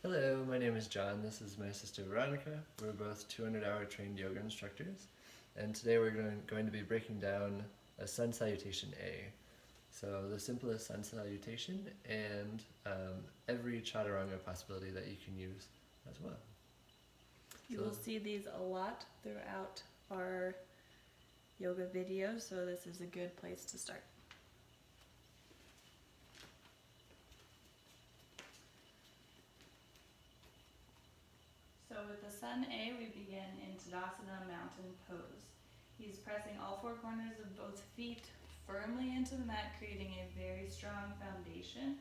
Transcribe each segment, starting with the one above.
Hello, my name is John. This is my sister Veronica. We're both 200-hour trained yoga instructors, and today we're going to be breaking down a Sun Salutation A. So the simplest Sun Salutation and every chaturanga possibility that you can use as well. You will see these a lot throughout our yoga videos, so this is a good place to start. So with the Sun A, we begin in Tadasana Mountain Pose. He's pressing all four corners of both feet firmly into the mat, creating a very strong foundation.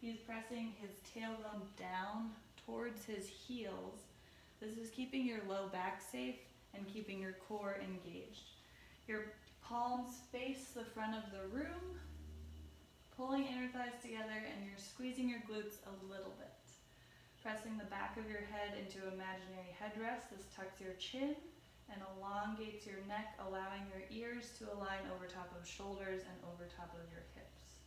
He's pressing his tailbone down towards his heels. This is keeping your low back safe and keeping your core engaged. Your palms face the front of the room, pulling inner thighs together, and you're squeezing your glutes a little bit. Pressing the back of your head into imaginary headrest. This tucks your chin and elongates your neck, allowing your ears to align over top of shoulders and over top of your hips.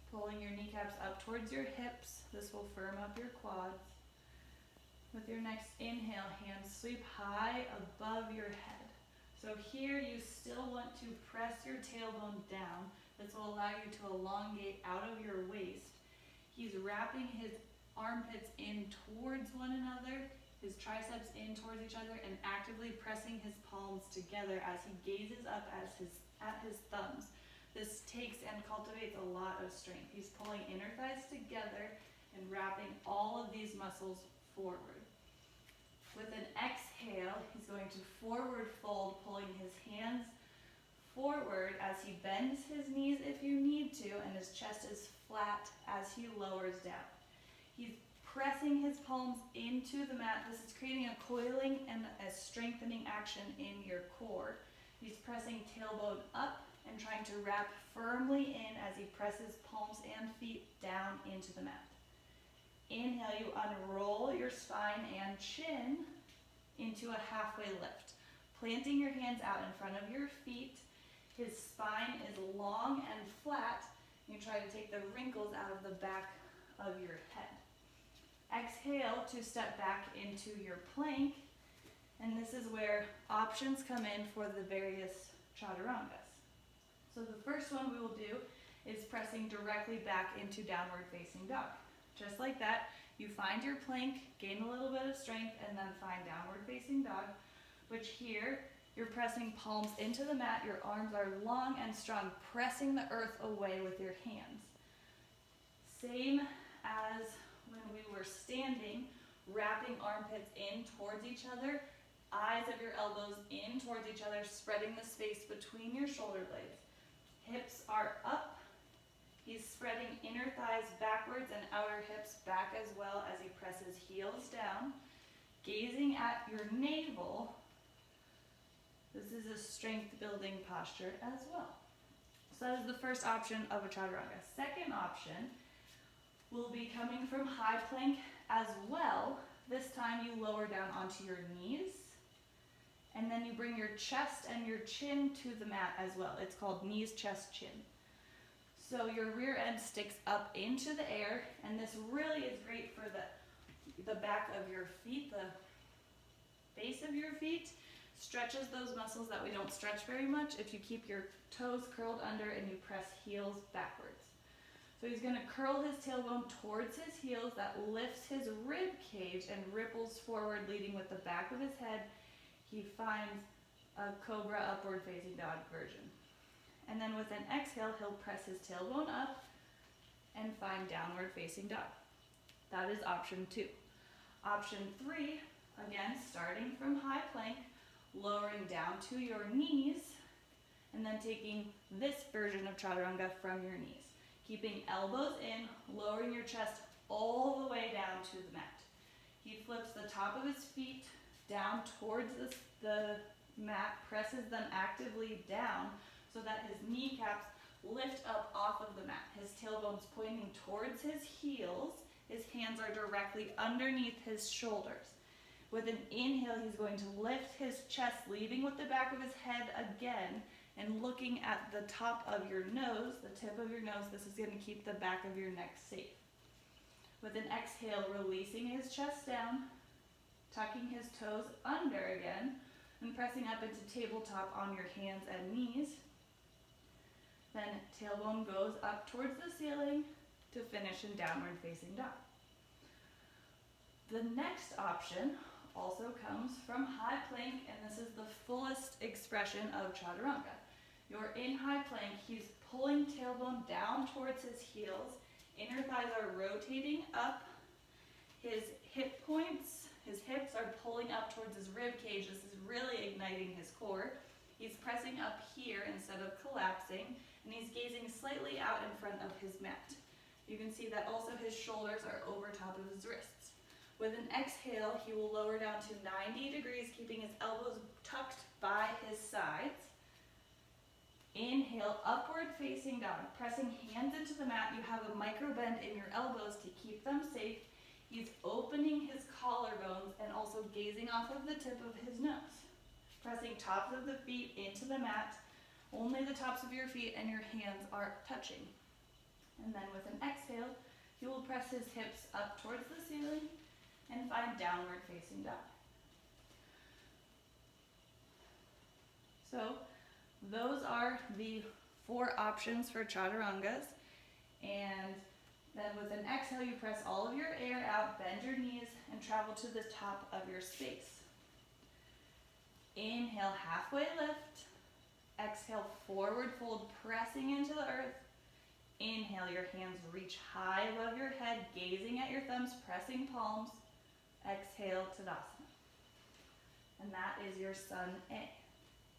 Pulling your kneecaps up towards your hips. This will firm up your quads. With your next inhale, hands sweep high above your head. So here you still want to press your tailbone down. This will allow you to elongate out of your waist. He's wrapping his armpits in towards one another, his triceps in towards each other, and actively pressing his palms together as he gazes up at his thumbs. This takes and cultivates a lot of strength. He's pulling inner thighs together and wrapping all of these muscles forward. With an exhale, he's going to forward fold, pulling his hands forward as he bends his knees if you need to, and his chest is flat as he lowers down. He's pressing his palms into the mat. This is creating a coiling and a strengthening action in your core. He's pressing tailbone up and trying to wrap firmly in as he presses palms and feet down into the mat. Inhale, you unroll your spine and chin into a halfway lift, planting your hands out in front of your feet. His spine is long and flat. You try to take the wrinkles out of the back of your head. Exhale to step back into your plank, and this is where options come in for the various chaturangas. So the first one we will do is pressing directly back into downward facing dog. Just like that, you find your plank, gain a little bit of strength, and then find downward facing dog, which here you're pressing palms into the mat, your arms are long and strong, pressing the earth away with your hands. Same as when we were standing, wrapping armpits in towards each other, eyes of your elbows in towards each other, spreading the space between your shoulder blades. Hips are up. He's spreading inner thighs backwards and outer hips back as well as he presses heels down. Gazing at your navel, this is a strength building posture as well. So that is the first option of a chaturanga. Second option will be coming from high plank as well. This time you lower down onto your knees, and then you bring your chest and your chin to the mat as well. It's called knees, chest, chin. So your rear end sticks up into the air, and this really is great for the back of your feet, the base of your feet. Stretches those muscles that we don't stretch very much if you keep your toes curled under and you press heels backwards. So he's going to curl his tailbone towards his heels. That lifts his rib cage and ripples forward, leading with the back of his head. He finds a cobra upward facing dog version. And then with an exhale, he'll press his tailbone up and find downward facing dog. That is option 2. Option 3, again, starting from high plank, lowering down to your knees, and then taking this version of chaturanga from your knees. Keeping elbows in, lowering your chest all the way down to the mat. He flips the top of his feet down towards the mat, presses them actively down so that his kneecaps lift up off of the mat. His tailbone's pointing towards his heels. His hands are directly underneath his shoulders. With an inhale, he's going to lift his chest, leading with the back of his head again, and looking at the top of your nose, the tip of your nose. This is going to keep the back of your neck safe. With an exhale, releasing his chest down, tucking his toes under again, and pressing up into tabletop on your hands and knees. Then tailbone goes up towards the ceiling to finish in downward facing dog. The next option also comes from high plank, and this is the fullest expression of chaturanga. You're in high plank, he's pulling tailbone down towards his heels, inner thighs are rotating up, his hip points, his hips are pulling up towards his rib cage. This is really igniting his core. He's pressing up here instead of collapsing, and he's gazing slightly out in front of his mat. You can see that also his shoulders are over top of his wrists. With an exhale, he will lower down to 90 degrees, keeping his elbows tucked by his sides. Inhale, upward facing dog. Pressing hands into the mat, you have a micro bend in your elbows to keep them safe. He's opening his collarbones and also gazing off of the tip of his nose. Pressing tops of the feet into the mat. Only the tops of your feet and your hands are touching. And then with an exhale, he will press his hips up towards the ceiling and find downward facing dog. So those are the 4 options for chaturangas. And then with an exhale, you press all of your air out, bend your knees, and travel to the top of your space. Inhale, halfway lift. Exhale, forward fold, pressing into the earth. Inhale, your hands reach high above your head, gazing at your thumbs, pressing palms. Exhale, Tadasana. And that is your Sun A.